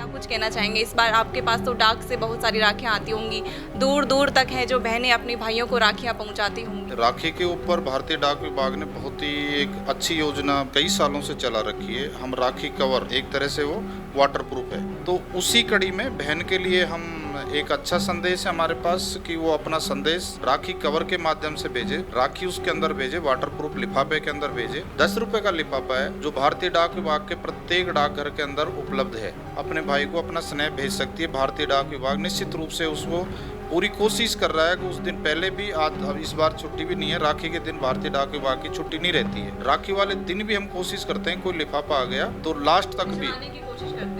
कुछ कहना चाहेंगे? इस बार आपके पास तो डाक से बहुत सारी राखियाँ आती होंगी, दूर दूर तक हैं जो बहनें अपनी भाइयों को राखियाँ पहुँचाती होंगी। राखी के ऊपर भारतीय डाक विभाग ने बहुत ही एक अच्छी योजना कई सालों से चला रखी है। हम राखी कवर, एक तरह से वो वाटर प्रूफ है, तो उसी कड़ी में बहन के लिए हम एक अच्छा संदेश है हमारे पास कि वो अपना संदेश राखी कवर के माध्यम से भेजे, राखी उसके अंदर भेजे, वाटर प्रूफ लिफाफे के अंदर भेजे। 10 रुपए का लिफाफा है जो भारतीय डाक विभाग के प्रत्येक डाकघर के अंदर उपलब्ध है। अपने भाई को अपना स्नेह भेज सकती है। भारतीय डाक विभाग निश्चित रूप से उसको पूरी कोशिश कर रहा है कि उस दिन पहले भी, आज अब इस बार छुट्टी भी नहीं है, राखी के दिन भारतीय डाक विभाग की छुट्टी नहीं रहती है। राखी वाले दिन भी हम कोशिश करते हैं कोई लिफाफा आ गया तो लास्ट तक भी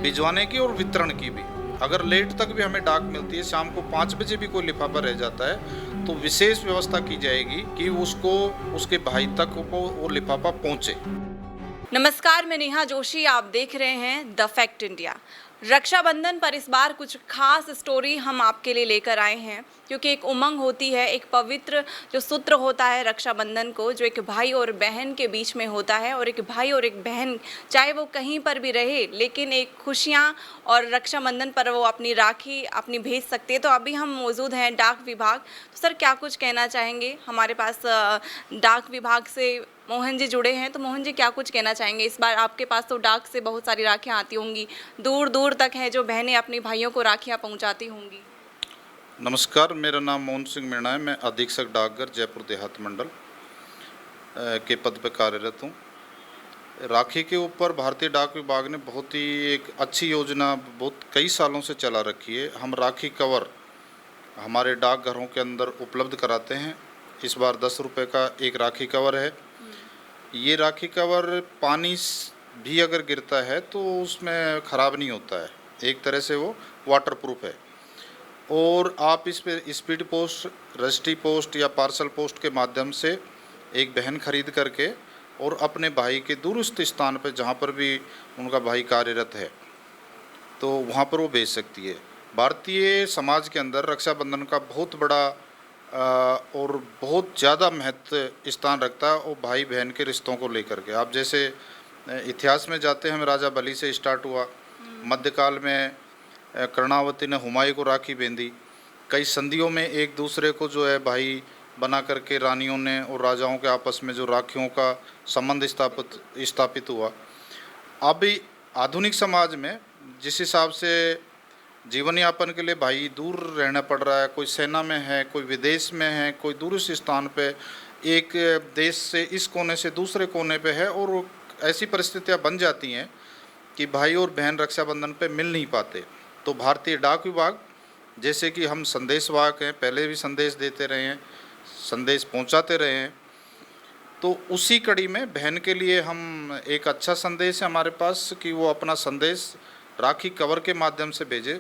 भिजवाने की और वितरण की भी। अगर लेट तक भी हमें डाक मिलती है, शाम को 5 बजे भी कोई लिफाफा रह जाता है तो विशेष व्यवस्था की जाएगी कि उसको उसके भाई तक वो लिफाफा पहुंचे। नमस्कार, मैं नेहा जोशी, आप देख रहे हैं द फैक्ट इंडिया। रक्षाबंधन पर इस बार कुछ खास स्टोरी हम आपके लिए लेकर आए हैं, क्योंकि एक उमंग होती है, एक पवित्र जो सूत्र होता है रक्षाबंधन को, जो एक भाई और बहन के बीच में होता है। और एक भाई और एक बहन चाहे वो कहीं पर भी रहे, लेकिन एक खुशियाँ और रक्षाबंधन पर वो अपनी राखी अपनी भेज सकते हैं। तो अभी हम मौजूद हैं डाक विभाग। तो सर, क्या कुछ कहना चाहेंगे? हमारे पास डाक विभाग से मोहन जी जुड़े हैं, तो मोहन जी क्या कुछ कहना चाहेंगे? इस बार आपके पास तो डाक से बहुत सारी राखियाँ आती होंगी, दूर दूर तक हैं जो बहनें अपनी भाइयों को राखियाँ पहुँचाती होंगी। नमस्कार, मेरा नाम मोहन सिंह मीणा है। मैं अधीक्षक डाकघर जयपुर देहात मंडल के पद पर कार्यरत हूँ। राखी के ऊपर भारतीय डाक विभाग ने बहुत ही एक अच्छी योजना बहुत कई सालों से चला रखी है। हम राखी कवर हमारे डाकघरों के अंदर उपलब्ध कराते हैं। इस बार 10 रुपये का एक राखी कवर है। ये राखी कवर पानी भी अगर गिरता है तो उसमें ख़राब नहीं होता है, एक तरह से वो वाटर प्रूफ है। और आप इस पे स्पीड पोस्ट, रजिस्ट्री पोस्ट या पार्सल पोस्ट के माध्यम से एक बहन खरीद करके और अपने भाई के दूरस्थ स्थान पर जहाँ पर भी उनका भाई कार्यरत है तो वहाँ पर वो भेज सकती है। भारतीय समाज के अंदर रक्षाबंधन का बहुत बड़ा और बहुत ज़्यादा महत्व स्थान रखता है और भाई बहन के रिश्तों को लेकर के। आप जैसे इतिहास में जाते हैं, राजा बलि से स्टार्ट हुआ, मध्यकाल में कर्णावती ने हुमायूं को राखी बांधी। कई संधियों में एक दूसरे को जो है भाई बना करके रानियों ने और राजाओं के आपस में जो राखियों का संबंध स्थापित हुआ। अभी आधुनिक समाज में जिस हिसाब से जीवन यापन के लिए भाई दूर रहना पड़ रहा है, कोई सेना में है, कोई विदेश में है, कोई दूरस्थ स्थान पे एक देश से इस कोने से दूसरे कोने पे है, और ऐसी परिस्थितियां बन जाती हैं कि भाई और बहन रक्षाबंधन पे मिल नहीं पाते। तो भारतीय डाक विभाग, जैसे कि हम संदेशवाहक हैं, पहले भी संदेश देते रहे हैं, संदेश पहुंचाते रहे हैं, तो उसी कड़ी में बहन के लिए हम एक अच्छा संदेश है हमारे पास कि वो अपना संदेश राखी कवर के माध्यम से भेजे,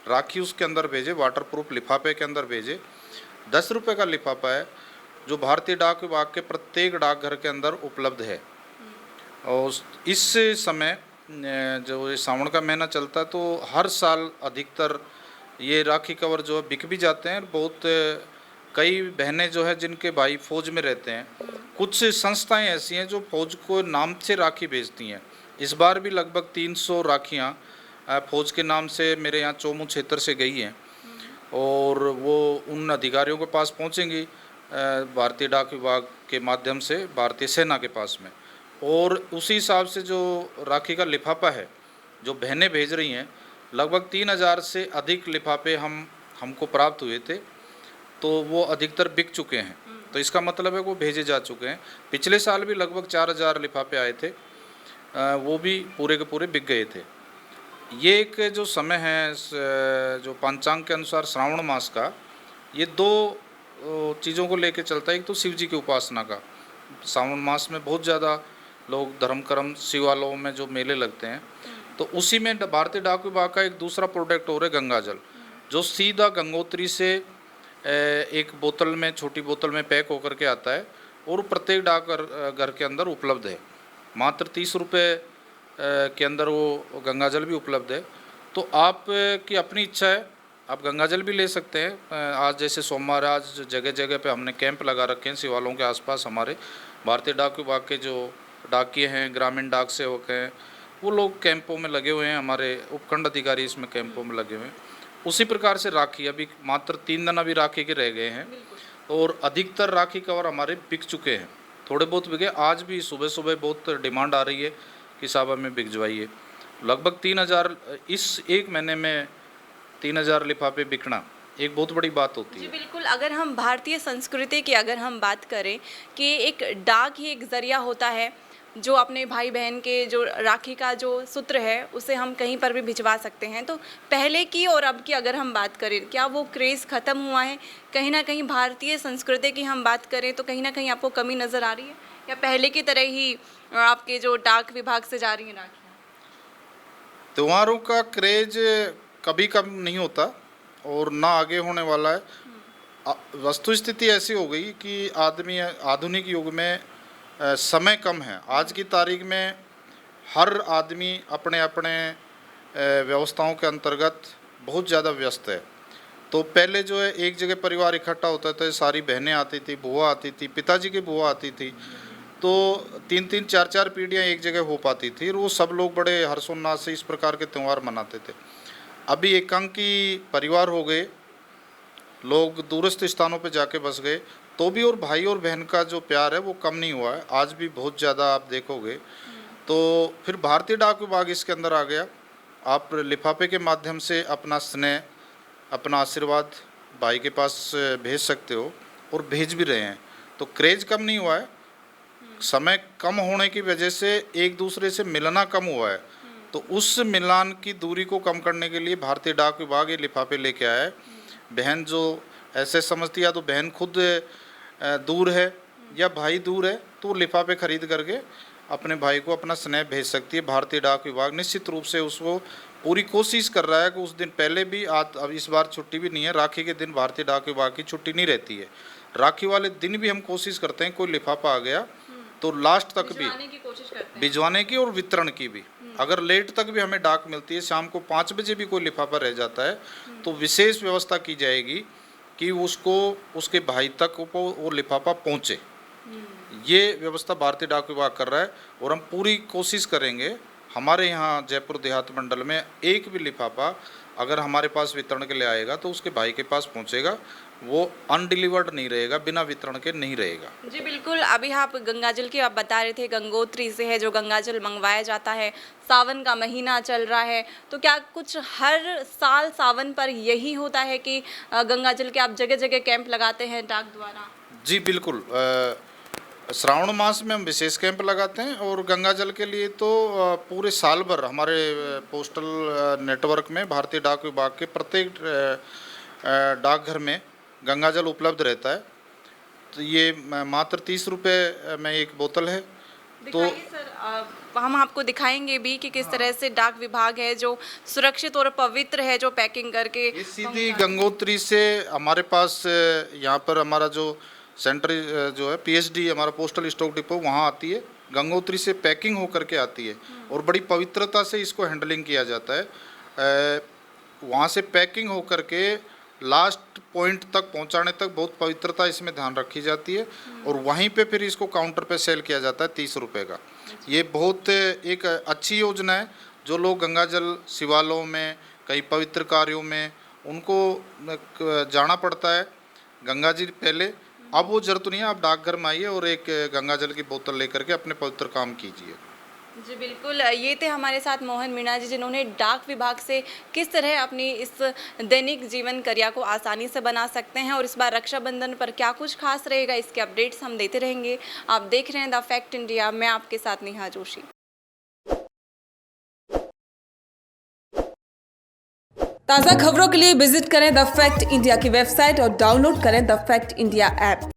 राखी उसके अंदर भेजे, वाटर प्रूफ लिफाफे के अंदर भेजे। 10 रुपये का लिफाफा है जो भारतीय डाक विभाग के प्रत्येक डाकघर के अंदर उपलब्ध है। और इस समय जो ये सावन का महीना चलता है तो हर साल अधिकतर ये राखी कवर जो है बिक भी जाते हैं। बहुत कई बहनें जो है जिनके भाई फौज में रहते हैं, कुछ संस्थाएं ऐसी हैं जो फौज को नाम से राखी भेजती हैं। इस बार भी लगभग 300 राखियाँ फौज के नाम से मेरे यहाँ चौमू क्षेत्र से गई हैं और वो उन अधिकारियों के पास पहुँचेंगी भारतीय डाक विभाग के माध्यम से भारतीय सेना के पास में। और उसी हिसाब से जो राखी का लिफाफा है जो बहनें भेज रही हैं, लगभग 3000 से अधिक लिफाफे हमको प्राप्त हुए थे, तो वो अधिकतर बिक चुके हैं। तो इसका मतलब है वो भेजे जा चुके हैं। पिछले साल भी लगभग 4000 लिफाफे आए थे, वो भी पूरे के पूरे बिक गए थे। ये एक जो समय है जो पंचांग के अनुसार श्रावण मास का, ये 2 चीज़ों को लेके चलता है। एक तो शिव जी की उपासना का, श्रावण मास में बहुत ज़्यादा लोग धर्म कर्म शिवालयों में जो मेले लगते हैं, तो उसी में भारतीय डाक विभाग का एक दूसरा प्रोडक्ट और है गंगा जल, जो सीधा गंगोत्री से एक बोतल में, छोटी बोतल में पैक होकर के आता है और प्रत्येक डाक घर के अंदर उपलब्ध है। मात्र 30 रुपये के अंदर वो गंगा जल भी उपलब्ध है। तो आप की अपनी इच्छा है, आप गंगा जल भी ले सकते हैं। आज जैसे सोमवार, आज जगह जगह पे हमने कैंप लगा रखे हैं शिवालयों के आसपास। हमारे भारतीय डाक विभाग के जो डाकिये हैं, ग्रामीण डाक सेवक हैं, वो लोग कैंपों में लगे हुए हैं, हमारे उपखंड अधिकारी इसमें कैंपों में लगे हुए हैं। उसी प्रकार से राखी अभी मात्र 3 दिन अभी राखी के रह गए हैं और अधिकतर राखी कवर हमारे बिक चुके हैं, थोड़े बहुत बिके। आज भी सुबह सुबह बहुत डिमांड आ रही है कि साहब हमें भिजवाइए। लगभग 3000 इस एक महीने में 3000 लिफाफे बिकना एक बहुत बड़ी बात होती जी है। बिल्कुल, अगर हम भारतीय संस्कृति की अगर हम बात करें कि एक डाक ही एक ज़रिया होता है जो अपने भाई बहन के जो राखी का जो सूत्र है उसे हम कहीं पर भी भिजवा सकते हैं, तो पहले की और अब की अगर हम बात करें, क्या वो क्रेज़ ख़त्म हुआ है? कहीं ना कहीं भारतीय संस्कृति की हम बात करें तो कहीं ना कहीं आपको कमी नज़र आ रही है, या पहले की तरह ही आपके जो डाक विभाग से जा रही हैं राखियाँ? त्योहारों का क्रेज कभी कम नहीं होता और ना आगे होने वाला है। वस्तु स्थिति ऐसी हो गई कि आदमी आधुनिक युग में समय कम है। आज की तारीख में हर आदमी अपने अपने व्यवस्थाओं के अंतर्गत बहुत ज़्यादा व्यस्त है। तो पहले जो है एक जगह परिवार इकट्ठा होता था, सारी बहनें आती थी, बुआ आती थी, पिताजी की बुआ आती थी, तो 3-3 4-4 पीढ़ियाँ एक जगह हो पाती थी और वो सब लोग बड़े हर्षोल्लास से इस प्रकार के त्यौहार मनाते थे। अभी एकांकी परिवार हो गए, लोग दूरस्थ स्थानों पे जाके बस गए, तो भी और भाई और बहन का जो प्यार है वो कम नहीं हुआ है, आज भी बहुत ज़्यादा आप देखोगे। तो फिर भारतीय डाक विभाग इसके अंदर आ गया। आप लिफाफे के माध्यम से अपना स्नेह, अपना आशीर्वाद भाई के पास भेज सकते हो और भेज भी रहे हैं। तो क्रेज कम नहीं हुआ है, समय कम होने की वजह से एक दूसरे से मिलना कम हुआ है। तो उस मिलान की दूरी को कम करने के लिए भारतीय डाक विभाग ये लिफाफे लेके आया है। बहन जो ऐसे समझती है, तो बहन खुद दूर है या भाई दूर है, तो लिफाफे खरीद करके अपने भाई को अपना स्नेह भेज सकती है। भारतीय डाक विभाग निश्चित रूप से उसको पूरी कोशिश कर रहा है कि उस दिन पहले भी अब इस बार छुट्टी भी नहीं है, राखी के दिन भारतीय डाक विभाग की छुट्टी नहीं रहती है। राखी वाले दिन भी हम कोशिश करते हैं, कोई लिफाफा आ गया तो लास्ट तक भी भिजवाने की और वितरण की भी। अगर लेट तक भी हमें डाक मिलती है, शाम को 5 बजे भी कोई लिफाफा रह जाता है, तो विशेष व्यवस्था की जाएगी कि उसको उसके भाई तक वो लिफाफा पहुँचे। ये व्यवस्था भारतीय डाक विभाग कर रहा है और हम पूरी कोशिश करेंगे हमारे यहाँ जयपुर देहात मंडल में एक भी लिफाफा अगर हमारे पास वितरण के लिए आएगा तो उसके भाई के पास पहुँचेगा, वो अनडिलीवर्ड नहीं रहेगा, बिना वितरण के नहीं रहेगा। जी बिल्कुल, अभी आप गंगाजल की आप बता रहे थे, गंगोत्री से है जो गंगाजल मंगवाया जाता है, सावन का महीना चल रहा है, तो क्या कुछ हर साल सावन पर यही होता है कि गंगाजल के आप जगह जगह कैंप लगाते हैं डाक द्वारा? जी बिल्कुल, श्रावण मास में हम विशेष कैंप लगाते हैं और गंगाजल के लिए तो पूरे साल भर हमारे पोस्टल नेटवर्क में भारतीय डाक विभाग के प्रत्येक डाकघर में गंगाजल उपलब्ध रहता है। तो ये मात्र 30 रुपये में एक बोतल है। तो सर हम आपको दिखाएंगे भी कि किस तरह से डाक विभाग है जो सुरक्षित और पवित्र है, जो पैकिंग करके सीधी गंगोत्री से हमारे पास यहाँ पर हमारा जो सेंटर जो है पीएचडी हमारा पोस्टल स्टॉक डिपो वहाँ आती है, गंगोत्री से पैकिंग होकर के आती है और बड़ी पवित्रता से इसको हैंडलिंग किया जाता है। वहाँ से पैकिंग होकर के लास्ट पॉइंट तक पहुँचाने तक बहुत पवित्रता इसमें ध्यान रखी जाती है और वहीं पे फिर इसको काउंटर पे सेल किया जाता है 30 रुपये का। ये बहुत एक अच्छी योजना है। जो लोग गंगाजल शिवालयों में कई पवित्र कार्यों में उनको जाना पड़ता है गंगा जी पहले, अब वो जरूरत नहीं है, आप डाकघर में आइए और एक गंगाजल की बोतल लेकर के अपने पवित्र काम कीजिए। जी बिल्कुल, ये थे हमारे साथ मोहन मीणा जी, जिन्होंने डाक विभाग से किस तरह अपनी इस दैनिक जीवन क्रिया को आसानी से बना सकते हैं और इस बार रक्षाबंधन पर क्या कुछ खास रहेगा, इसके अपडेट्स हम देते रहेंगे। आप देख रहे हैं द फैक्ट इंडिया, मैं आपके साथ नेहा जोशी। ताज़ा खबरों के लिए विजिट करें द फैक्ट इंडिया की वेबसाइट और डाउनलोड करें द फैक्ट इंडिया ऐप।